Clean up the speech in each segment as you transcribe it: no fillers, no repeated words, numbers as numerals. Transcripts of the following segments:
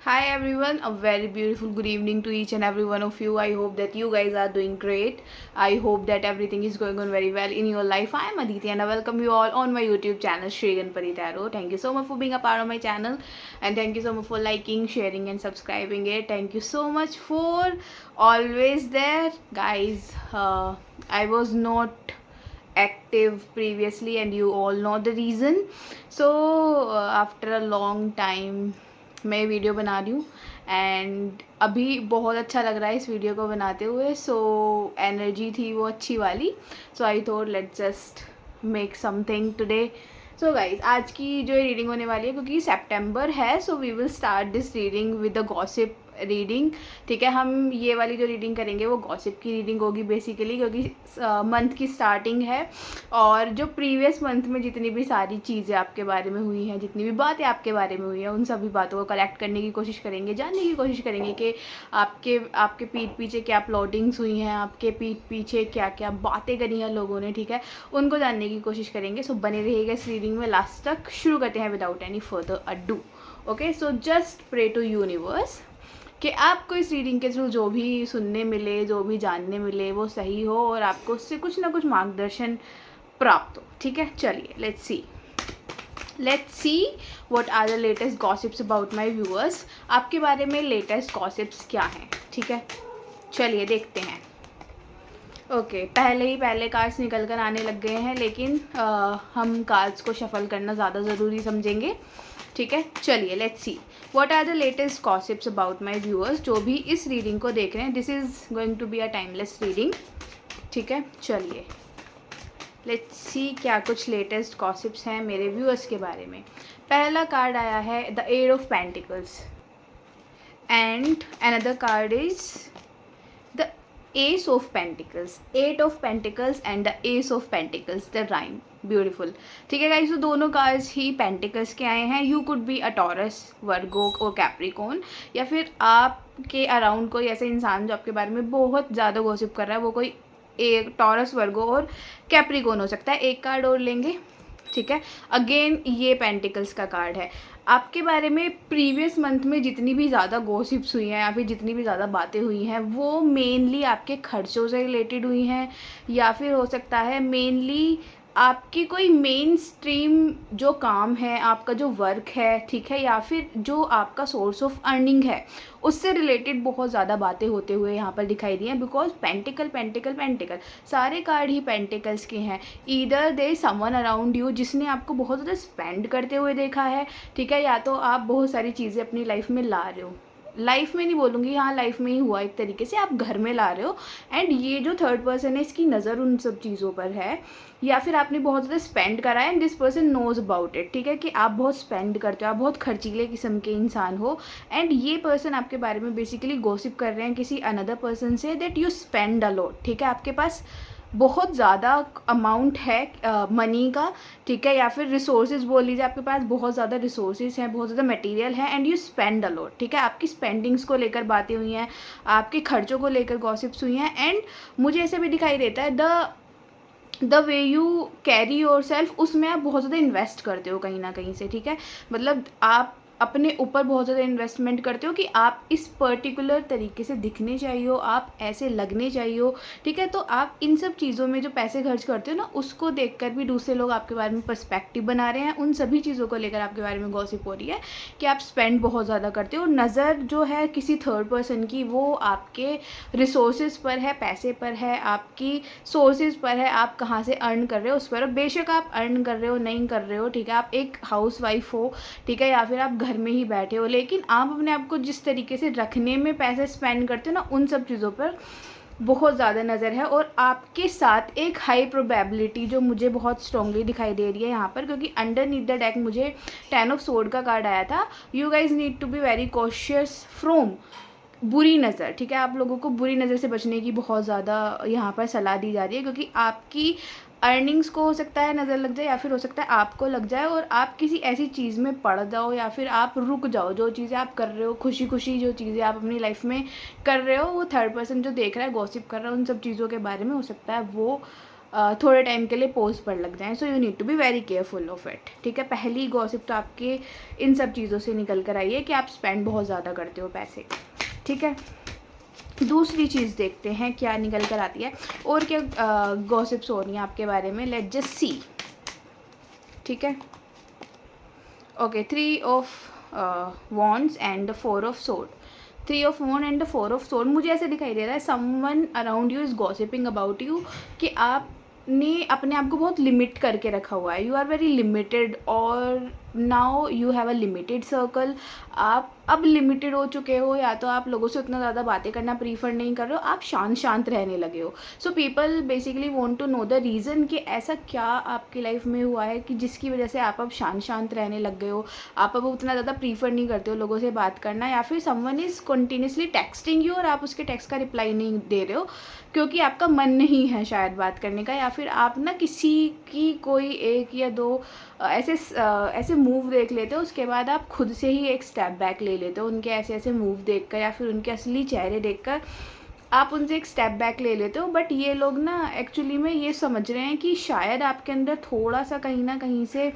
Hi everyone, a very beautiful good evening to each and every one of you. I hope that you guys are doing great. I hope that everything is going on very well in your life. I am Aditi and I welcome you all on my YouTube channel Shri Ganpati Tarot. Thank you so much for being a part of my channel and thank you so much for liking, sharing and subscribing it. Thank you so much for always there. Guys, I was not active previously and you all know the reason. So after a long time मैं video बना रही हूँ and अभी बहुत अच्छा लग रहा है इस वीडियो को बनाते हुए. सो एनर्जी थी वो अच्छी वाली. So I thought let's just make something today. So guys आज की जो रीडिंग होने वाली है क्योंकि सितंबर है so we will start this reading with the gossip reading. ठीक है, हम ये वाली जो रीडिंग करेंगे वो गॉसिप की रीडिंग होगी बेसिकली क्योंकि मंथ की स्टार्टिंग है और जो प्रीवियस मंथ में जितनी भी सारी चीज़ें आपके बारे में हुई हैं, जितनी भी बातें आपके बारे में हुई हैं, उन सभी बातों को कलेक्ट करने की कोशिश करेंगे, जानने की कोशिश करेंगे कि आपके आपके पीठ पीछे क्या प्लॉटिंग्स हुई हैं, आपके पीठ पीछे क्या क्या बातें करी हैं लोगों ने. ठीक है, उनको जानने की कोशिश करेंगे. सो बने रहिएगा इस रीडिंग में लास्ट तक. शुरू करते हैं without any further ado. Okay, so just pray to universe कि आपको इस रीडिंग के थ्रू जो भी सुनने मिले, जो भी जानने मिले वो सही हो और आपको उससे कुछ ना कुछ मार्गदर्शन प्राप्त हो. ठीक है, चलिए let's see what are the latest gossips about my viewers. आपके बारे में लेटेस्ट गॉसिप्स क्या हैं. ठीक है, चलिए देखते हैं. ओके, पहले कार्ड्स निकल कर आने लग गए हैं लेकिन हम कार्ड्स को शफल करना ज़्यादा ज़रूरी समझेंगे. ठीक है, चलिए let's see what are the latest gossips about my viewers. जो भी इस रीडिंग को देख रहे हैं, this is going to be a timeless reading. ठीक है, चलिए लेट्स सी क्या कुछ लेटेस्ट गॉसिप्स हैं मेरे व्यूअर्स के बारे में. पहला कार्ड आया है the eight of pentacles and another card is the ace of pentacles. Eight of pentacles and the ace of pentacles, the rhyme. Beautiful. ठीक है गाइस, तो दोनों कार्ड्स ही पेंटिकल्स के आए हैं. You could be a Taurus, Virgo और Capricorn, या फिर आपके अराउंड कोई ऐसा इंसान जो आपके बारे में बहुत ज़्यादा गॉसिप कर रहा है, वो कोई एक टॉरस, वर्गो और कैप्रिकॉर्न हो सकता है. एक कार्ड और लेंगे. ठीक है, अगेन ये पेंटिकल्स का कार्ड है. आपके बारे में प्रीवियस मंथ में जितनी भी ज़्यादा गॉसिप्स हुई हैं या फिर जितनी भी ज़्यादा बातें हुई हैं वो मेनली आपके खर्चों से रिलेटेड हुई हैं, या फिर हो सकता है मेनली आपकी कोई मेन स्ट्रीम जो काम है, आपका जो वर्क है, ठीक है, या फिर जो आपका सोर्स ऑफ अर्निंग है उससे रिलेटेड बहुत ज़्यादा बातें होते हुए यहाँ पर दिखाई दी हैं. बिकॉज पेंटिकल पेंटिकल पेंटिकल सारे कार्ड ही पेंटिकल्स के हैं. Either they someone around you जिसने आपको बहुत ज़्यादा स्पेंड करते हुए देखा है. ठीक है, या तो आप बहुत सारी चीज़ें अपनी लाइफ में ला रहे हो. लाइफ में नहीं बोलूँगी, हाँ लाइफ में ही हुआ एक तरीके से, आप घर में ला रहे हो एंड ये जो थर्ड पर्सन है इसकी नज़र उन सब चीज़ों पर है, या फिर आपने बहुत ज़्यादा स्पेंड करा है and this person knows about it. ठीक है, कि आप बहुत स्पेंड करते हो, आप बहुत खर्चीले किस्म के इंसान हो एंड ये पर्सन आपके बारे में बेसिकली गॉसिप कर रहे हैं किसी another person say that you spend a lot. ठीक है, आपके पास बहुत ज़्यादा अमाउंट है मनी का. ठीक है, या फिर रिसोर्सेज बोल लीजिए, आपके पास बहुत ज़्यादा रिसोर्सेज हैं, बहुत ज़्यादा मटेरियल है and you spend a lot. ठीक है, आपकी स्पेंडिंग्स को लेकर बातें हुई हैं, आपके खर्चों को लेकर गॉसिप्स हुई हैं एंड मुझे ऐसे भी दिखाई देता है the way you carry your self, उसमें आप बहुत ज़्यादा इन्वेस्ट करते हो कहीं ना कहीं से. ठीक है, मतलब आप अपने ऊपर बहुत ज़्यादा इन्वेस्टमेंट करते हो कि आप इस पर्टिकुलर तरीके से दिखने चाहिए हो, आप ऐसे लगने चाहिए हो. ठीक है, तो आप इन सब चीज़ों में जो पैसे खर्च करते हो ना, उसको देखकर भी दूसरे लोग आपके बारे में पर्सपेक्टिव बना रहे हैं. उन सभी चीज़ों को लेकर आपके बारे में गॉसिप हो रही है कि आप स्पेंड बहुत ज़्यादा करते हो. नज़र जो है किसी थर्ड पर्सन की वो आपके रिसोर्सेज पर है, पैसे पर है, आपकी सोर्सेज पर है, आप कहाँ से अर्न कर रहे हो उस पर. बेशक आप अर्न कर रहे हो नहीं कर रहे हो, ठीक है, आप एक हाउस वाइफ हो, ठीक है, या फिर आप घर में ही बैठे हो, लेकिन आप अपने आप को जिस तरीके से रखने में पैसे स्पेंड करते हो ना, उन सब चीज़ों पर बहुत ज़्यादा नज़र है. और आपके साथ एक हाई प्रोबेबिलिटी जो मुझे बहुत स्ट्रांगली दिखाई दे रही है यहाँ पर, क्योंकि अंडरनीथ द डेक मुझे 10 ऑफ सोर्ड का कार्ड आया था. You guys need to be very cautious from बुरी नज़र. ठीक है, आप लोगों को बुरी नज़र से बचने की बहुत ज़्यादा यहाँ पर सलाह दी जा रही है, क्योंकि आपकी अर्निंग्स को हो सकता है नज़र लग जाए, या फिर हो सकता है आपको लग जाए और आप किसी ऐसी चीज़ में पड़ जाओ, या फिर आप रुक जाओ. जो चीज़ें आप कर रहे हो, खुशी खुशी जो चीज़ें आप अपनी लाइफ में कर रहे हो, वो थर्ड पर्सन जो देख रहा है, गॉसिप कर रहा है, उन सब चीज़ों के बारे में हो सकता है वो थोड़े टाइम के लिए पोज पर लग जाएं. So you need to be very careful of it. ठीक है, पहली गॉसिप तो आपके इन सब चीज़ों से निकल कर आई है कि आप स्पेंड बहुत ज़्यादा करते हो पैसे. ठीक है, दूसरी चीज़ देखते हैं क्या निकल कर आती है और क्या गॉसिप्स हो रही हैं आपके बारे में. Let's just see. ठीक है, okay, 3 of wands and 4 of sword. 3 of wand and 4 of sword. मुझे ऐसे दिखाई दे रहा है someone around you is gossiping about you कि आपने अपने आप को बहुत लिमिट करके रखा हुआ है. यू आर वेरी लिमिटेड और now you have a limited circle. आप अब लिमिटेड हो चुके हो, या तो आप लोगों से उतना ज़्यादा बातें करना प्रीफर नहीं कर रहे हो, आप शांत रहने लगे हो. So people basically want to know the reason कि ऐसा क्या आपकी लाइफ में हुआ है कि जिसकी वजह से आप अब शांत रहने लग गए हो. आप अब उतना ज़्यादा प्रीफर नहीं करते हो लोगों से बात करना, या फिर someone is continuously texting you और आप उसके टेक्स्ट का रिप्लाई नहीं दे रहे हो क्योंकि आपका मन नहीं है शायद बात करने का, या फिर आप ना किसी की कोई 1 या 2 ऐसे मूव देख लेते हो, उसके बाद आप खुद से ही एक स्टेप बैक ले लेते हो. उनके ऐसे मूव देखकर या फिर उनके असली चेहरे देखकर आप उनसे एक स्टेप बैक ले लेते हो. बट ये लोग ना एक्चुअली में ये समझ रहे हैं कि शायद आपके अंदर थोड़ा सा कहीं ना कहीं से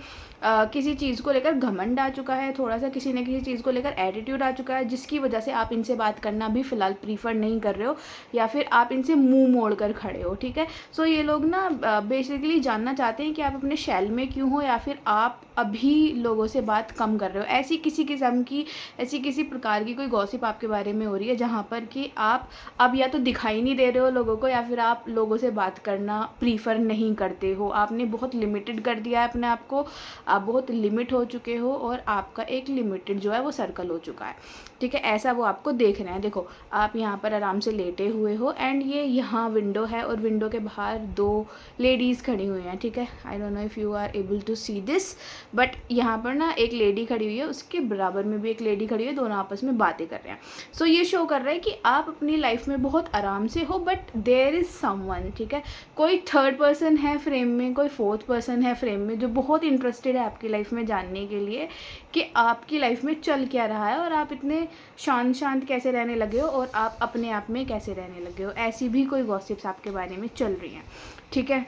किसी चीज़ को लेकर घमंड आ चुका है, थोड़ा सा किसी न किसी चीज़ को लेकर एटीट्यूड आ चुका है, जिसकी वजह से आप इनसे बात करना भी फ़िलहाल प्रीफर नहीं कर रहे हो, या फिर आप इनसे मुंह मोड़ कर खड़े हो. ठीक है, सो ये लोग ना बेसिकली जानना चाहते हैं कि आप अपने शेल में क्यों हो, या फिर आप अभी लोगों से बात कम कर रहे हो. ऐसी किसी किस्म की, ऐसी किसी प्रकार की कोई गॉसिप आपके बारे में हो रही है जहाँ पर कि आप अब या तो दिखाई नहीं दे रहे हो लोगों को, या फिर आप लोगों से बात करना प्रीफर नहीं करते हो. आपने बहुत लिमिटेड कर दिया है अपने आप को, आप बहुत लिमिट हो चुके हो और आपका एक लिमिटेड जो है वो सर्कल हो चुका है. ठीक है, ऐसा वो आपको देख रहे हैं. देखो, आप यहाँ पर आराम से लेटे हुए हो एंड ये यहाँ विंडो है और विंडो के बाहर 2 लेडीज़ खड़ी हुई हैं. ठीक है, I don't know if you are able to see this, but यहाँ पर ना एक लेडी खड़ी हुई है, उसके बराबर में भी एक लेडी खड़ी हुई है, दोनों आपस में बातें कर रहे हैं. सो ये शो कर रहा है कि आप अपनी लाइफ में बहुत आराम से हो, बट देयर इज़ समवन. ठीक है, कोई थर्ड पर्सन है फ्रेम में, कोई फोर्थ पर्सन है फ्रेम में जो बहुत इंटरेस्टेड है आपकी लाइफ में जानने के लिए कि आपकी लाइफ में चल क्या रहा है और आप इतने शांत कैसे रहने लगे हो और आप अपने आप में कैसे रहने लगे हो. ऐसी भी कोई गॉसिप्स आपके बारे में चल रही हैं. ठीक है,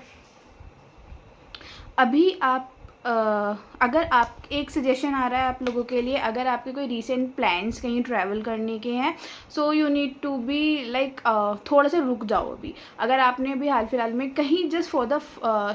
अभी आप अगर आप एक सजेशन आ रहा है आप लोगों के लिए, अगर आपके कोई रीसेंट प्लान्स कहीं ट्रैवल करने के हैं, so you need to be like थोड़ा सा रुक जाओ. अभी अगर आपने अभी हाल फिलहाल में कहीं just for the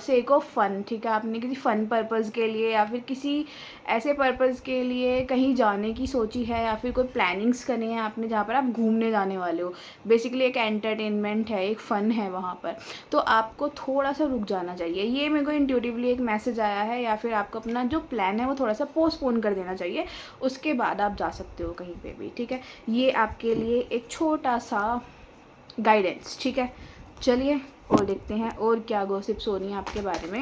sake of fun, ठीक है, आपने किसी फ़न पर्पज़ के लिए या फिर किसी ऐसे पर्पज़ के लिए कहीं जाने की सोची है, या फिर कोई प्लानिंग्स करनी है आपने जहाँ पर आप घूमने जाने वाले हो, बेसिकली एक एंटरटेनमेंट है, एक फ़न है वहाँ पर, तो आपको थोड़ा सा रुक जाना चाहिए. ये मेरे को इंट्यूटिवली एक मैसेज आया है, या फिर आपको अपना जो प्लान है वो थोड़ा सा पोस्टपोन कर देना चाहिए, उसके बाद आप जा सकते हो कहीं पे भी. ठीक है, ये आपके लिए एक छोटा सा गाइडेंस. ठीक है, चलिए और देखते हैं और क्या गॉसिप्स हो रही हैं आपके बारे में.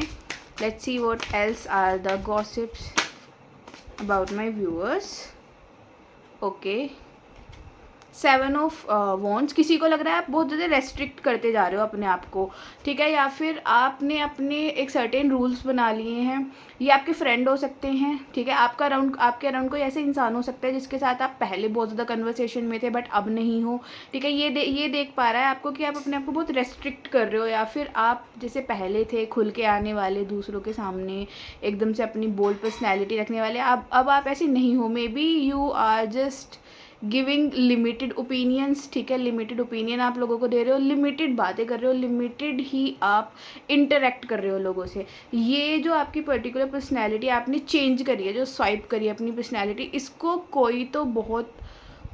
Let's see what else are the gossips about my viewers. Okay, 7 of wands. किसी को लग रहा है आप बहुत ज़्यादा रेस्ट्रिक्ट करते जा रहे हो अपने आप को. ठीक है, या फिर आपने अपने एक सर्टेन रूल्स बना लिए हैं. ये आपके फ्रेंड हो सकते हैं. ठीक है, आपके अराउंड कोई ऐसे इंसान हो सकता है जिसके साथ आप पहले बहुत ज़्यादा कन्वर्सेशन में थे बट अब नहीं हो. ठीक है, ये देख पा रहा है आपको कि आप अपने आप को बहुत रेस्ट्रिक्ट कर रहे हो, या फिर आप जैसे पहले थे खुल के आने वाले, दूसरों के सामने एकदम से अपनी बोल्ड पर्सनैलिटी रखने वाले, अब आप ऐसे नहीं हो. Maybe you are just giving limited opinions. ठीक है, लिमिटेड ओपिनियन आप लोगों को दे रहे हो, लिमिटेड बातें कर रहे हो, लिमिटेड ही आप इंटरेक्ट कर रहे हो लोगों से. ये जो आपकी पर्टिकुलर पर्सनैलिटी आपने चेंज करी है, जो स्वाइप करी है अपनी पर्सनैलिटी, इसको कोई तो बहुत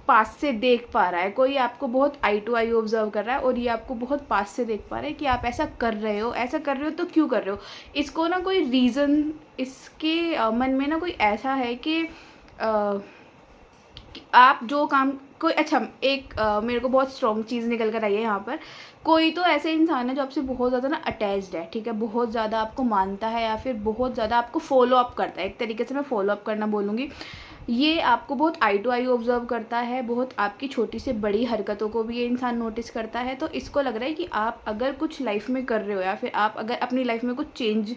पास से देख पा रहा है, कोई आपको बहुत आई टू आई ऑब्जर्व कर रहा है और ये आपको बहुत पास से देख पा रहा है कि आप ऐसा कर रहे हो. ऐसा कर रहे हो तो क्यों कर रहे हो, इसको ना कोई रीज़न, इसके मन में ना कोई ऐसा है कि आप जो काम कोई अच्छा एक मेरे को बहुत स्ट्रॉन्ग चीज़ निकल कर आई है यहाँ पर. कोई तो ऐसे इंसान है जो आपसे बहुत ज़्यादा ना अटैच्ड है. ठीक है, बहुत ज़्यादा आपको मानता है या फिर बहुत ज़्यादा आपको फॉलो अप करता है. एक तरीके से मैं फॉलो अप करना बोलूँगी. ये आपको बहुत आई टू आई ऑब्जर्व करता है, बहुत आपकी छोटी से बड़ी हरकतों को भी ये इंसान नोटिस करता है. तो इसको लग रहा है कि आप अगर कुछ लाइफ में कर रहे हो, या फिर आप अगर अपनी लाइफ में कुछ चेंज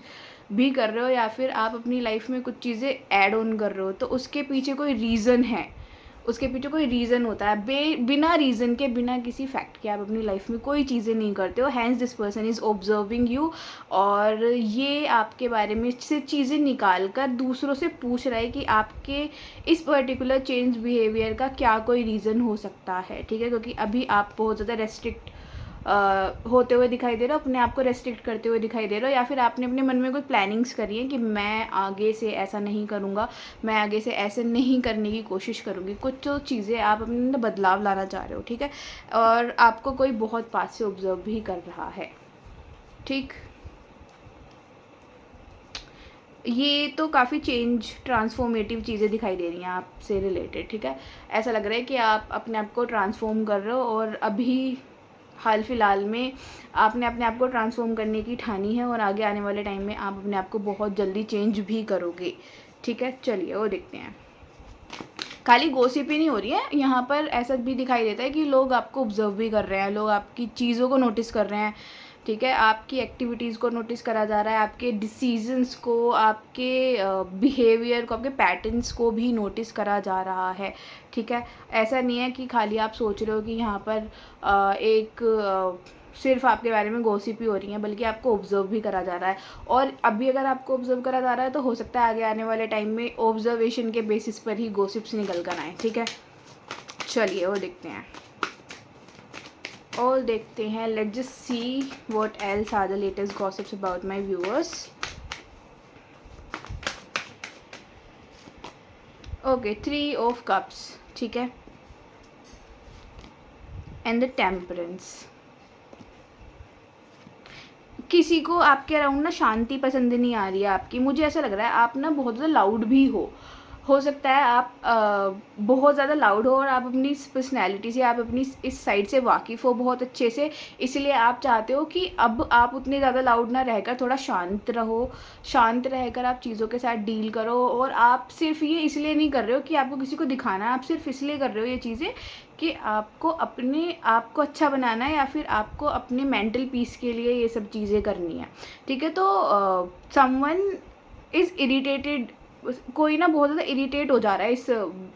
भी कर रहे हो, या फिर आप अपनी लाइफ में कुछ चीज़ें ऐड ऑन कर रहे हो, तो उसके पीछे कोई रीज़न है. उसके पीछे कोई रीज़न होता है। बिना रीज़न के, बिना किसी फैक्ट के आप अपनी लाइफ में कोई चीज़ें नहीं करते हो। Hence this person is observing you, और ये आपके बारे में से चीज़ें निकाल कर दूसरों से पूछ रहा है कि आपके इस पर्टिकुलर चेंज बिहेवियर का क्या कोई रीज़न हो सकता है, ठीक है। क्योंकि अभी आप बहुत ज़्यादा रेस्ट्रिक्ट होते हुए दिखाई दे रहे हो, अपने आप को रेस्ट्रिक्ट करते हुए दिखाई दे रहे हो, या फिर आपने अपने मन में कोई प्लानिंग्स करी है कि मैं आगे से ऐसा नहीं करूँगा, मैं आगे से ऐसे नहीं करने की कोशिश करूँगी। कुछ तो चीज़ें आप अपने अंदर बदलाव लाना चाह रहे हो, ठीक है। और आपको कोई बहुत पास से ऑब्जर्व भी कर रहा है, ठीक। ये तो काफ़ी चेंज, ट्रांसफॉर्मेटिव चीज़ें दिखाई दे रही हैं आपसे रिलेटेड, ठीक है। ऐसा लग रहा है कि आप अपने आप को ट्रांसफॉर्म कर रहे हो, और अभी हाल फिलहाल में आपने अपने आप को ट्रांसफॉर्म करने की ठानी है, और आगे आने वाले टाइम में आप अपने आप को बहुत जल्दी चेंज भी करोगे, ठीक है। चलिए वो देखते हैं। खाली गॉसिप ही नहीं हो रही है यहाँ पर, ऐसा भी दिखाई देता है कि लोग आपको ऑब्जर्व भी कर रहे हैं, लोग आपकी चीज़ों को नोटिस कर रहे हैं, ठीक है। आपकी एक्टिविटीज़ को नोटिस करा जा रहा है, आपके डिसीजंस को, आपके बिहेवियर को, आपके पैटर्न्स को भी नोटिस करा जा रहा है, ठीक है। ऐसा नहीं है कि खाली आप सोच रहे हो कि यहाँ पर सिर्फ आपके बारे में गॉसिप ही हो रही हैं, बल्कि आपको ऑब्जर्व भी करा जा रहा है। और अभी अगर आपको ऑब्जर्व करा जा रहा है तो हो सकता है आगे आने वाले टाइम में ऑब्जर्वेशन के बेसिस पर ही गॉसिप्स निकल कर आएँ, ठीक है। चलिए वो देखते हैं, और देखते हैं। Let's just see what else are the latest gossips about my viewers. Okay, 3 of cups, ठीक है, एंड द टेम्परेंस। किसी को आपके अराउंड ना शांति पसंद नहीं आ रही है आपकी। मुझे ऐसा लग रहा है आप ना बहुत ज़्यादा लाउड भी हो सकता है आप बहुत ज़्यादा लाउड हो, और आप अपनी इस पर्सनैलिटी से, आप अपनी इस साइड से वाकिफ़ हो बहुत अच्छे से, इसलिए आप चाहते हो कि अब आप उतने ज़्यादा लाउड ना रहकर थोड़ा शांत रहो, शांत रहकर आप चीज़ों के साथ डील करो। और आप सिर्फ ये इसलिए नहीं कर रहे हो कि आपको किसी को दिखाना है, आप सिर्फ इसलिए कर रहे हो ये चीज़ें कि आपको अपने आप को अच्छा बनाना है, या फिर आपको अपने मेंटल पीस के लिए ये सब चीज़ें करनी है, ठीक है। तो समवन इज़ इरिटेटेड, कोई ना बहुत ज़्यादा इरिटेट हो जा रहा है इस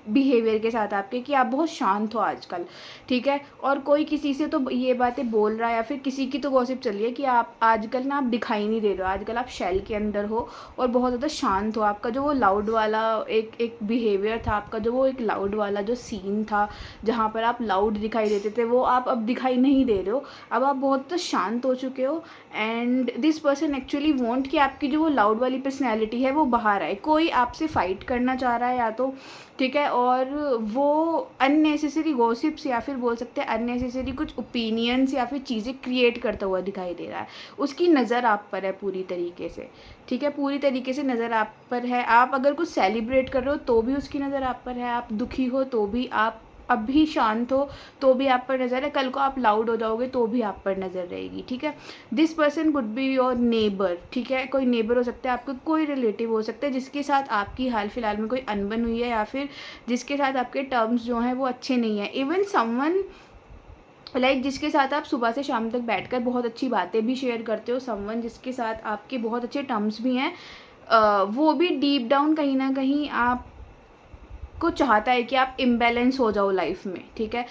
बिहेवियर के साथ आपके, कि आप बहुत शांत हो आजकल, ठीक है। और कोई किसी से तो ये बातें बोल रहा है, या फिर किसी की तो गॉसिप चल रही है कि आप आजकल ना आप दिखाई नहीं दे रहे हो, आजकल आप शेल के अंदर हो और बहुत ज़्यादा शांत हो। आपका जो वो लाउड वाला एक बिहेवियर था, आपका जो वो एक लाउड वाला जो सीन था जहाँ पर आप लाउड दिखाई देते थे, वो आप अब दिखाई नहीं दे रहे हो। अब आप बहुत शांत हो चुके हो, and this person actually want कि आपकी जो वो लाउड वाली पर्सनैलिटी है वो बाहर आए। कोई आपसे फ़ाइट करना चाह रहा है या तो, ठीक है, और वो अननेसेसरी गॉसिप्स, या फिर बोल सकते हैं अननेसेसरी कुछ ओपिनियंस या फिर चीज़ें क्रिएट करता हुआ दिखाई दे रहा है। उसकी नज़र आप पर है पूरी तरीके से, ठीक है, पूरी तरीके से नज़र आप पर है। आप अगर कुछ सेलिब्रेट कर रहे हो तो भी उसकी नज़र आप पर है, आप दुखी हो तो भी, आप अभी शांत हो तो भी आप पर नज़र है, कल को आप लाउड हो जाओगे तो भी आप पर नज़र रहेगी, ठीक है। This person would be your neighbour, ठीक है, कोई नेबर हो सकता है, आपका कोई रिलेटिव हो सकता है जिसके साथ आपकी हाल फिलहाल में कोई अनबन हुई है, या फिर जिसके साथ आपके टर्म्स जो हैं वो अच्छे नहीं हैं। इवन समवन लाइक जिसके साथ आप सुबह से शाम तक बैठकर बहुत अच्छी बातें भी शेयर करते हो, समवन जिसके साथ आपके बहुत अच्छे टर्म्स भी हैं, वो भी डीप डाउन कहीं ना कहीं आप को चाहता है कि आप इम्बैलेंस हो जाओ लाइफ में, ठीक है।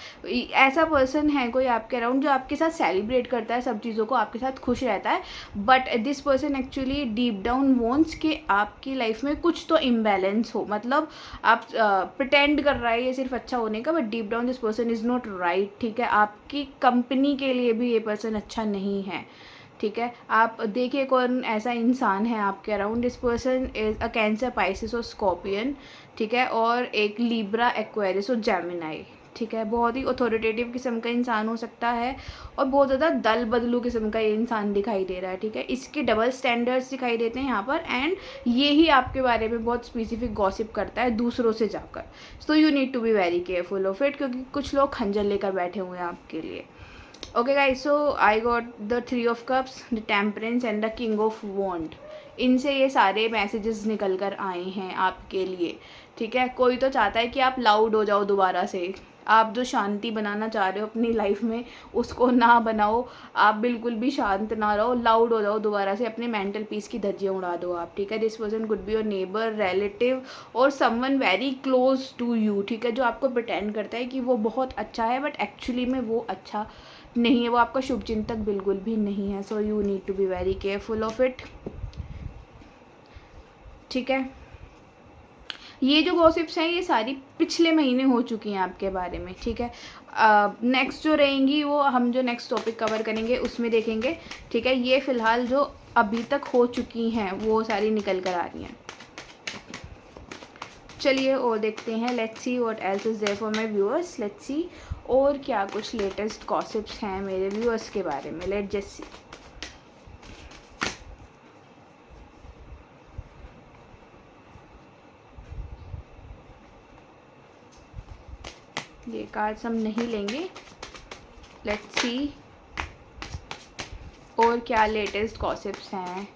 ऐसा पर्सन है कोई आपके अराउंड जो आपके साथ सेलिब्रेट करता है सब चीज़ों को, आपके साथ खुश रहता है, but this person actually deep down wants कि आपकी लाइफ में कुछ तो इम्बैलेंस हो। मतलब आप प्रिटेंड कर रहा है ये सिर्फ अच्छा होने का, but deep down this person is not right, ठीक है। आपकी कंपनी के लिए भी ये पर्सन अच्छा नहीं है, ठीक है। आप देखिए कौन ऐसा इंसान है आपके around. This person is a cancer, Pisces और स्कॉर्पियन, ठीक है, और एक लिब्रा, एक्वेरियस और जेमिनाई, ठीक है। बहुत ही अथॉरिटेटिव किस्म का इंसान हो सकता है, और बहुत ज़्यादा दल बदलू किस्म का ये इंसान दिखाई दे रहा है, ठीक है। इसके डबल स्टैंडर्ड्स दिखाई देते हैं यहाँ पर, एंड ये ही आपके बारे में बहुत स्पेसिफिक गॉसिप करता है दूसरों से जाकर। So you need to be very careful of it, क्योंकि कुछ लोग खंजर लेकर बैठे हुए हैं आपके लिए। Okay guys, so I got the 3 of cups, the temperance and the king of wand. इनसे ये सारे मैसेजेस निकल कर आए हैं आपके लिए, ठीक है। कोई तो चाहता है कि आप लाउड हो जाओ दोबारा से, आप जो शांति बनाना चाह रहे हो अपनी लाइफ में उसको ना बनाओ, आप बिल्कुल भी शांत ना रहो, लाउड हो जाओ दोबारा से, अपने मेंटल पीस की धज्जियाँ उड़ा दो आप, ठीक है। This person could be your neighbour, relative और someone very close to you, ठीक है, जो आपको प्रिटेंड करता है कि वो बहुत अच्छा है बट एक्चुअली में वो अच्छा नहीं है, वो आपका शुभचिंतक बिल्कुल भी नहीं है। So you need to be very careful of it, ठीक है। ये जो गॉसिप्स हैं ये सारी पिछले महीने हो चुकी हैं आपके बारे में, ठीक है। नेक्स्ट जो रहेंगी वो हम जो नेक्स्ट टॉपिक कवर करेंगे उसमें देखेंगे, ठीक है। ये फ़िलहाल जो अभी तक हो चुकी हैं वो सारी निकल कर आ रही हैं। चलिए और देखते हैं, let's see what else is there for my viewers, let's see और क्या कुछ लेटेस्ट गॉसिप्स हैं मेरे व्यूअर्स के बारे में, लेट्स जस्ट सी। ये कार्ड्स हम नहीं लेंगे, लेट्स सी और क्या लेटेस्ट गॉसिप्स हैं।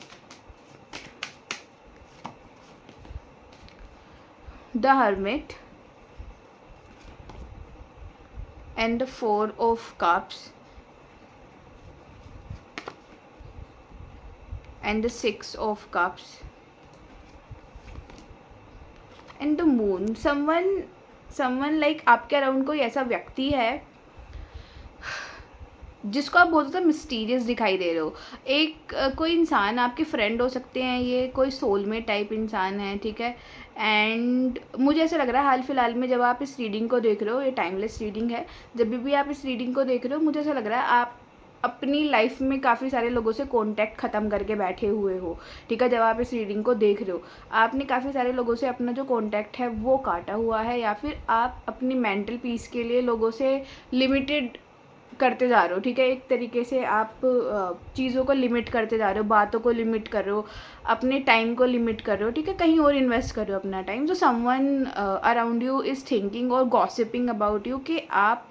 The hermit and the 4 of cups and the 6 of cups and the moon. someone like आपके अराउंड कोई ऐसा व्यक्ति है जिसको आप बहुत ज़्यादा मिस्टीरियस दिखाई दे रहे हो। एक कोई इंसान आपके फ्रेंड हो सकते हैं, ये कोई सोलमेट टाइप इंसान है, ठीक है। एंड मुझे ऐसा लग रहा है हाल फिलहाल में जब आप इस रीडिंग को देख रहे हो, ये टाइमलेस रीडिंग है, जब भी आप इस रीडिंग को देख रहे हो मुझे ऐसा लग रहा है आप अपनी लाइफ में काफ़ी सारे लोगों से कांटेक्ट ख़त्म करके बैठे हुए हो, ठीक है। जब आप इस रीडिंग को देख रहे हो आपने काफ़ी सारे लोगों से अपना जो कांटेक्ट है वो काटा हुआ है, या फिर आप अपनी मेंटल पीस के लिए लोगों से लिमिटेड करते जा रहे हो, ठीक है। एक तरीके से आप चीज़ों को लिमिट करते जा रहे हो, बातों को लिमिट कर रहे हो, अपने टाइम को लिमिट कर रहे हो, ठीक है, कहीं और इन्वेस्ट कर रहे हो अपना टाइम। तो someone around you is thinking और गॉसिपिंग अबाउट यू कि आप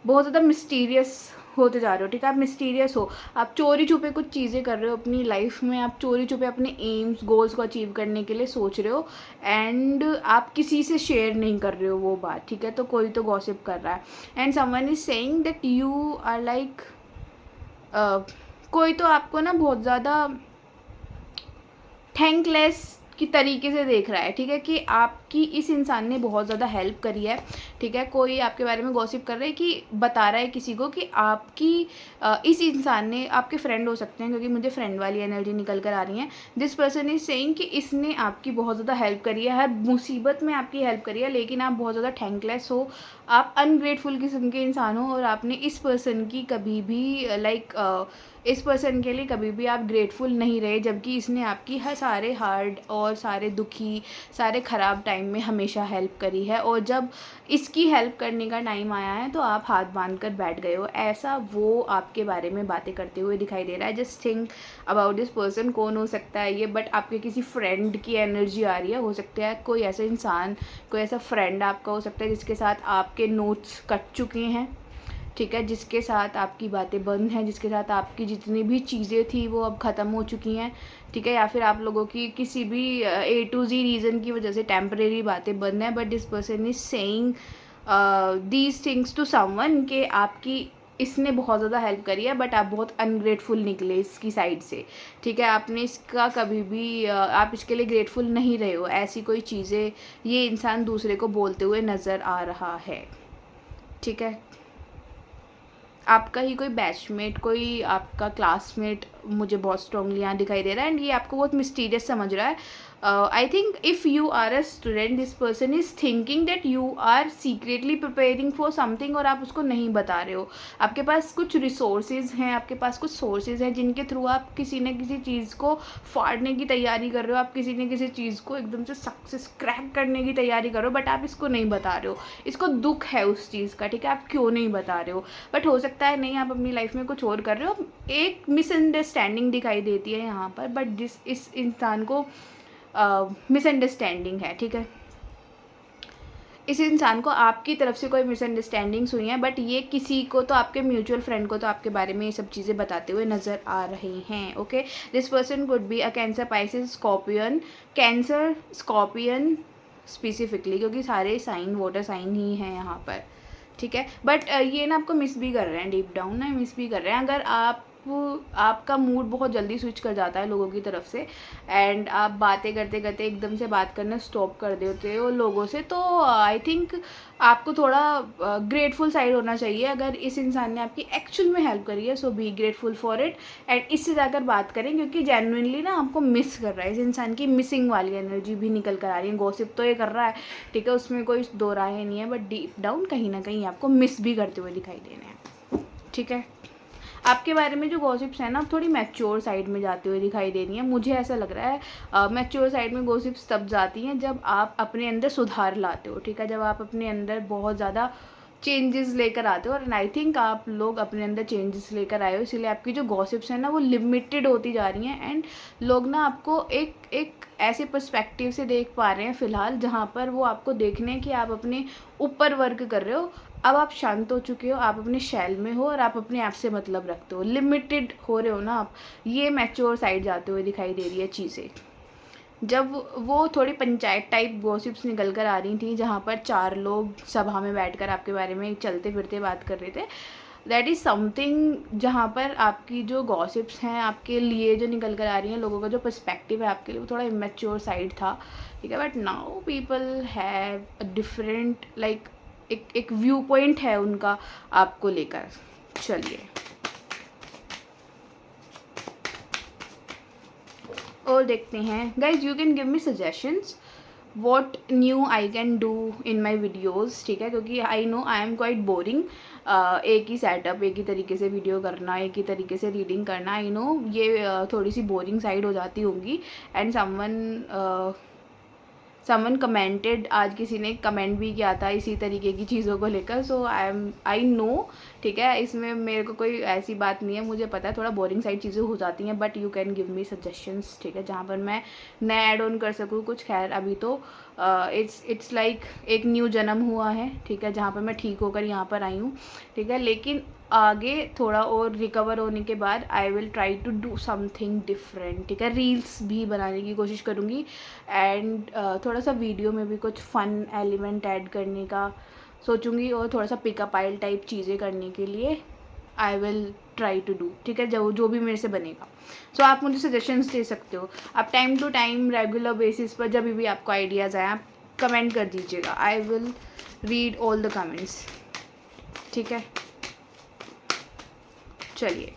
बहुत ज़्यादा मिस्टीरियस होते जा रहे हो, ठीक है। आप मिस्टीरियस हो, आप चोरी छुपे कुछ चीज़ें कर रहे हो अपनी लाइफ में, आप चोरी छुपे अपने एम्स गोल्स को अचीव करने के लिए सोच रहे हो एंड आप किसी से शेयर नहीं कर रहे हो वो बात, ठीक है। तो कोई तो गॉसिप कर रहा है and someone is saying that you are like, कोई तो आपको ना बहुत ज़्यादा थैंकलेस की तरीके से देख रहा है, ठीक है, कि आपकी इस इंसान ने बहुत ज़्यादा हेल्प करी है, ठीक है। कोई आपके बारे में गॉसिप कर रहा है कि बता रहा है किसी को कि आपकी इस इंसान ने, आपके फ्रेंड हो सकते हैं क्योंकि मुझे फ्रेंड वाली एनर्जी निकल कर आ रही है। दिस पर्सन इज सेइंग कि इसने आपकी बहुत ज़्यादा हेल्प करी है, हर मुसीबत में आपकी हेल्प करी है, लेकिन आप बहुत ज़्यादा थैंकलेस हो, आप अनग्रेटफुल किस्म के इंसान हो और आपने इस पर्सन की कभी भी इस पर्सन के लिए कभी भी आप ग्रेटफुल नहीं रहे, जबकि इसने आपकी हर सारे हार्ड और सारे दुखी सारे ख़राब टाइम में हमेशा हेल्प करी है, और जब इसकी हेल्प करने का टाइम आया है तो आप हाथ बांध कर बैठ गए हो। ऐसा वो आपके बारे में बातें करते हुए दिखाई दे रहा है। Just think about this person, कौन हो सकता है ये, बट आपके किसी फ्रेंड की एनर्जी आ रही है, हो सकता है कोई ऐसा इंसान, कोई ऐसा फ्रेंड आपका हो सकता है जिसके साथ आपके नोट्स कट चुके हैं, ठीक है, जिसके साथ आपकी बातें बंद हैं, जिसके साथ आपकी जितनी भी चीज़ें थी वो अब ख़त्म हो चुकी हैं, ठीक है, या फिर आप लोगों की किसी भी A to Z रीज़न की वजह से टेम्परेरी बातें बंद हैं। But this person is saying these things to someone कि आपकी इसने बहुत ज़्यादा हेल्प करी है बट आप बहुत अनग्रेटफुल निकले इसकी साइड से, ठीक है। आपने इसका कभी भी आप इसके लिए ग्रेटफुल नहीं रहे हो, ऐसी कोई चीज़ें ये इंसान दूसरे को बोलते हुए नज़र आ रहा है, ठीक है। आपका ही कोई बैचमेट, कोई आपका क्लासमेट मुझे बहुत स्ट्रॉन्गली यहाँ दिखाई दे रहा है एंड ये आपको बहुत मिस्टीरियस समझ रहा है। I think if you are a student this person is thinking that you are secretly preparing for something और आप उसको नहीं बता रहे हो। आपके पास कुछ रिसोर्सेज हैं, आपके पास कुछ सोर्सेज हैं जिनके थ्रू आप किसी न किसी चीज़ को फाड़ने की तैयारी कर रहे हो, आप किसी न किसी चीज़ को एकदम से सक्सेस क्रैक करने की तैयारी कर रहे हो, बट आप इसको नहीं बता रहे हो। इसको दुख है उस चीज़ का, ठीक है, आप क्यों नहीं बता रहे हो। बट हो सकता है नहीं, आप अपनी लाइफ में कुछ और कर रहे हो, एक मिसअंडरस्टैंडिंग दिखाई देती है यहाँ पर, बट इस इंसान को मिसअंडरस्टैंडिंग है, ठीक है। इस इंसान को आपकी तरफ से कोई मिसअंडरस्टैंडिंग्स हुई हैं, बट ये किसी को तो, आपके म्यूचुअल फ्रेंड को तो आपके बारे में ये सब चीज़ें बताते हुए नज़र आ रहे हैं, okay. This person could be a cancer, Pisces, scorpion, cancer scorpion specifically, क्योंकि सारे साइन वाटर साइन ही हैं यहाँ पर, ठीक है। बट ये ना आपको मिस भी कर रहे हैं, डीप डाउन ना मिस भी कर रहे हैं। अगर आपका मूड बहुत जल्दी स्विच कर जाता है लोगों की तरफ से, एंड आप बातें करते करते एकदम से बात करना स्टॉप कर देते हो लोगों से, तो आई थिंक आपको थोड़ा ग्रेटफुल साइड होना चाहिए। अगर इस इंसान ने आपकी एक्चुअल में हेल्प करी है, so be grateful for it, and इससे जाकर बात करें, क्योंकि जेन्युइनली ना आपको मिस कर रहा है। इस इंसान की मिसिंग वाली एनर्जी भी निकल कर आ रही है। गॉसिप तो ये कर रहा है, ठीक है, उसमें कोई दो राय नहीं है, बट डीप डाउन कहीं ना कहीं आपको मिस भी करते हुए दिखाई दे रहे हैं, ठीक है। आपके बारे में जो गॉसिप्स हैं ना, थोड़ी मैच्योर साइड में जाते हुए दिखाई दे रही हैं, मुझे ऐसा लग रहा है। मैच्योर साइड में गॉसिप्स तब जाती हैं जब आप अपने अंदर सुधार लाते हो, ठीक है, जब आप अपने अंदर बहुत ज़्यादा चेंजेस लेकर आते हो। और आई थिंक आप लोग अपने अंदर चेंजेस लेकर आए हो, इसीलिए आपकी जो गॉसिप्स हैं ना वो लिमिटेड होती जा रही हैं, एंड लोग ना आपको एक ऐसे पर्सपेक्टिव से देख पा रहे हैं फ़िलहाल, जहाँ पर वो आपको देखने हैं कि आप अपने ऊपर वर्क कर रहे हो। अब आप शांत हो चुके हो, आप अपने शैल में हो और आप अपने आप से मतलब रखते हो, लिमिटेड हो रहे हो ना आप। ये मैच्योर साइड जाते हुए दिखाई दे रही है चीज़ें। जब वो थोड़ी पंचायत टाइप गॉसिप्स निकल कर आ रही थी, जहाँ पर 4 लोग सभा में बैठकर आपके बारे में चलते फिरते बात कर रहे थे, दैट इज़ समथिंग जहाँ पर आपकी जो गॉसिप्स हैं आपके लिए जो निकल कर आ रही हैं, लोगों का जो पर्सपेक्टिव है आपके लिए, वो थोड़ा इमेच्योर साइड था, ठीक है। But now people have a different like एक व्यू पॉइंट है उनका आपको लेकर। चलिए और देखते हैं। Guys you can give me suggestions what new I can do in my videos, ठीक है, क्योंकि I know I am quite boring. एक ही सेटअप, एक ही तरीके से वीडियो करना, एक ही तरीके से रीडिंग करना, आई नो ये थोड़ी सी बोरिंग साइड हो जाती होंगी। एंड समवन कमेंटेड, आज किसी ने कमेंट भी किया था इसी तरीके की चीज़ों को लेकर, सो आई नो, ठीक है, इसमें मेरे को कोई ऐसी बात नहीं है, मुझे पता है थोड़ा बोरिंग साइड चीज़ें हो जाती हैं, but you can give me suggestions, ठीक है, जहाँ पर मैं नया ऐड ऑन कर सकूँ कुछ। खैर अभी तो इट्स लाइक एक न्यू जन्म हुआ है, ठीक है, जहाँ पर मैं ठीक होकर यहाँ पर आई हूँ, ठीक है, लेकिन आगे थोड़ा और रिकवर होने के बाद I will try to do something different, ठीक है, रील्स भी बनाने की कोशिश करूँगी, एंड थोड़ा सा वीडियो में भी कुछ फ़न एलिमेंट ऐड करने का सोचूंगी, और थोड़ा सा पिकअप आइल टाइप चीज़ें करने के लिए I will try to do, ठीक है, जो भी मेरे से बनेगा। सो आप मुझे सजेशंस दे सकते हो, आप time to time regular basis पर जब भी आपको आइडियाज़ आए आप कमेंट कर दीजिएगा, I will read all the comments, ठीक है। चलिए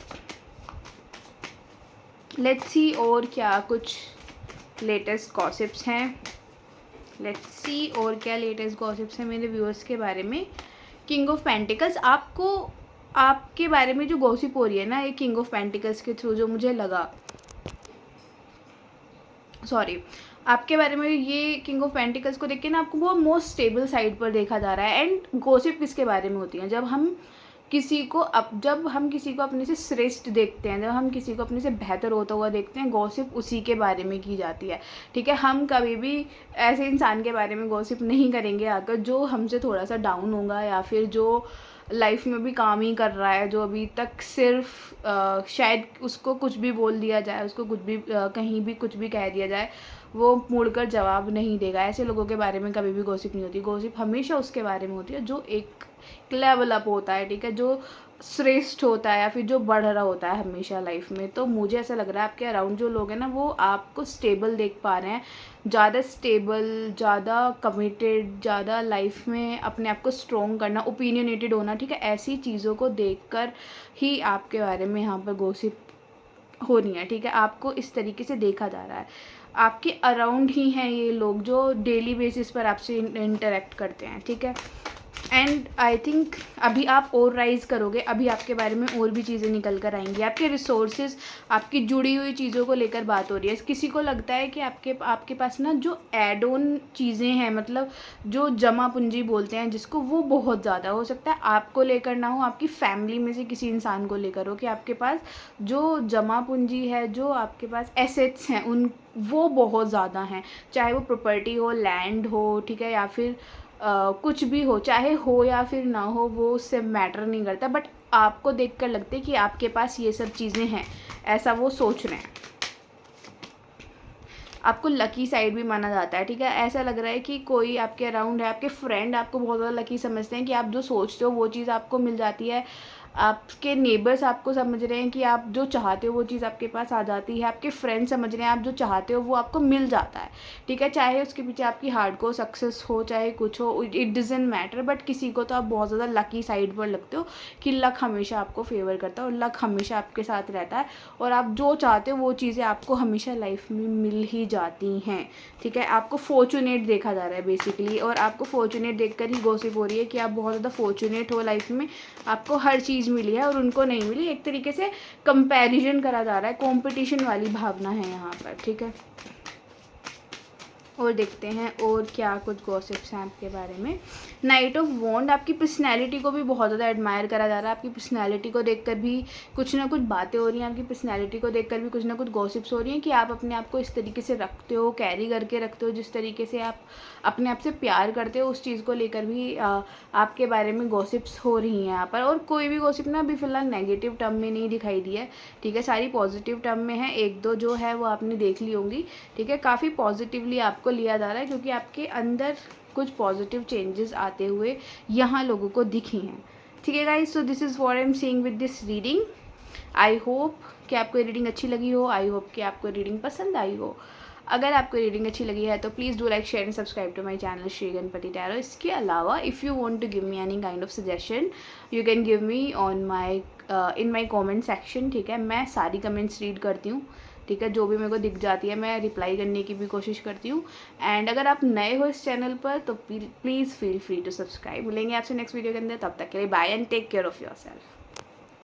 लेट्स सी और क्या कुछ लेटेस्ट गॉसिप्स हैं, लेट्स सी और क्या लेटेस्ट गॉसिप्स हैं मेरे व्यूअर्स के बारे में। किंग ऑफ पेंटिकल्स, आपको आपके बारे में जो गॉसिप हो रही है ना, ये किंग ऑफ पेंटिकल्स के थ्रू जो मुझे लगा, सॉरी, आपके बारे में ये किंग ऑफ पेंटिकल्स को देख के ना आपको वो मोस्ट स्टेबल साइड पर देखा जा रहा है। एंड गॉसिप किसके बारे में होती है, जब हम किसी को अपने से श्रेष्ठ देखते हैं, जब हम किसी को अपने से बेहतर होता हुआ देखते हैं, गॉसिप उसी के बारे में की जाती है, ठीक है। हम कभी भी ऐसे इंसान के बारे में गॉसिप नहीं करेंगे आकर जो हमसे थोड़ा सा डाउन होगा, या फिर जो लाइफ में भी काम ही कर रहा है, जो अभी तक सिर्फ शायद उसको कुछ भी बोल दिया जाए, उसको कुछ भी कहीं भी कुछ भी कह दिया जाए, वो मुड़कर जवाब नहीं देगा। ऐसे लोगों के बारे में कभी भी गॉसिप नहीं होती। गॉसिप हमेशा उसके बारे में होती है जो एक लेवल अप होता है, ठीक है, जो श्रेष्ठ होता है या फिर जो बढ़ रहा होता है हमेशा लाइफ में। तो मुझे ऐसा लग रहा है आपके अराउंड जो लोग हैं ना, वो आपको स्टेबल देख पा रहे हैं, ज़्यादा स्टेबल, ज़्यादा कमिटेड, ज़्यादा लाइफ में अपने आप को स्ट्रॉन्ग करना, ओपिनियनेटेड होना, ठीक है, ऐसी चीज़ों को देखकर ही आपके बारे में यहाँ पर गॉसिप हो रही है, ठीक है। आपको इस तरीके से देखा जा रहा है, आपके अराउंड ही हैं ये लोग जो डेली बेसिस पर आपसे इंटरेक्ट करते हैं, ठीक है। एंड आई थिंक अभी आप और राइज करोगे, अभी आपके बारे में और भी चीज़ें निकल कर आएंगी, आपके रिसोर्सेज, आपकी जुड़ी हुई चीज़ों को लेकर बात हो रही है। किसी को लगता है कि आपके पास ना जो एड ऑन चीज़ें हैं, मतलब जो जमा पूंजी बोलते हैं जिसको, वो बहुत ज़्यादा हो सकता है आपको लेकर ना हो, आपकी फैमिली में से किसी इंसान को लेकर हो, कि आपके पास जो जमा पूंजी है, जो आपके पास एसेट्स हैं वो बहुत ज़्यादा हैं, चाहे वो प्रॉपर्टी हो, लैंड हो, ठीक है, या फिर कुछ भी हो, चाहे हो या फिर ना हो, वो उससे मैटर नहीं करता, बट आपको देखकर लगता है कि आपके पास ये सब चीज़ें हैं, ऐसा वो सोच रहे हैं। आपको लकी साइड भी माना जाता है, ठीक है। ऐसा लग रहा है कि कोई आपके अराउंड है, आपके फ्रेंड आपको बहुत ज़्यादा लकी समझते हैं कि आप जो सोचते हो वो चीज़ आपको मिल जाती है। आपके नेबर्स आपको समझ रहे हैं कि आप जो चाहते हो वो चीज़ आपके पास आ जाती है। आपके फ्रेंड्स समझ रहे हैं आप जो चाहते हो वो आपको मिल जाता है, ठीक है। चाहे उसके पीछे आपकी हार्डकोर सक्सेस हो, चाहे कुछ हो, इट डजंट मैटर, बट किसी को तो आप बहुत ज़्यादा लकी साइड पर लगते हो कि लक हमेशा आपको फेवर करता है और लक हमेशा आपके साथ रहता है और आप जो चाहते हो वो चीज़ें आपको हमेशा लाइफ में मिल ही जाती हैं, ठीक है। आपको फॉर्चुनेट देखा जा रहा है बेसिकली, और आपको फॉर्चुनेट देखकर ही गॉसिप हो रही है कि आप बहुत ज़्यादा फॉर्चुनेट हो लाइफ में, आपको हर चीज़ मिली है और उनको नहीं मिली। एक तरीके से कंपैरिजन करा जा रहा है, कंपटीशन वाली भावना है यहाँ पर, ठीक है। और देखते हैं और क्या कुछ गॉसिप्स हैं आपके बारे में। नाइट ऑफ वॉन्ड, आपकी पर्सनैलिटी को भी बहुत ज़्यादा एडमायर करा जा रहा है। आपकी पर्सनैलिटी को देखकर भी कुछ ना कुछ बातें हो रही हैं, आपकी पर्सनैलिटी को देखकर भी कुछ ना कुछ गॉसिप्स हो रही हैं कि आप अपने आप को इस तरीके से रखते हो, कैरी करके रखते हो, जिस तरीके से आप अपने आप से प्यार करते हो, उस चीज़ को लेकर भी आपके बारे में गॉसिप्स हो रही हैं यहाँ पर। और कोई भी गॉसिप ना अभी फ़िलहाल नेगेटिव टर्म में नहीं दिखाई दी है, ठीक है। सारी पॉजिटिव टर्म में है, एक दो जो है वो आपने देख ली होंगी, ठीक है। काफ़ी पॉजिटिवली आपको लिया जा रहा है क्योंकि आपके अंदर कुछ पॉजिटिव चेंजेस आते हुए यहाँ लोगों को दिखे हैं, ठीक है guys. So this is what I am seeing with this reading. I hope कि आपको रीडिंग अच्छी लगी हो, आई होप कि आपको रीडिंग पसंद आई हो। अगर आपको रीडिंग अच्छी लगी है तो please do like share and subscribe to my channel Shri Ganpati tarot. इसके अलावा if you want to give me any kind of suggestion you can give me on my in my comment section, ठीक है। मैं सारी कमेंट्स रीड करती हूँ, ठीक है। जो भी मेरे को दिख जाती है मैं रिप्लाई करने की भी कोशिश करती हूँ। एंड अगर आप नए हो इस चैनल पर तो please feel free to subscribe. मिलेंगे आपसे नेक्स्ट वीडियो के अंदर, तब तक के लिए bye and take care of yourself.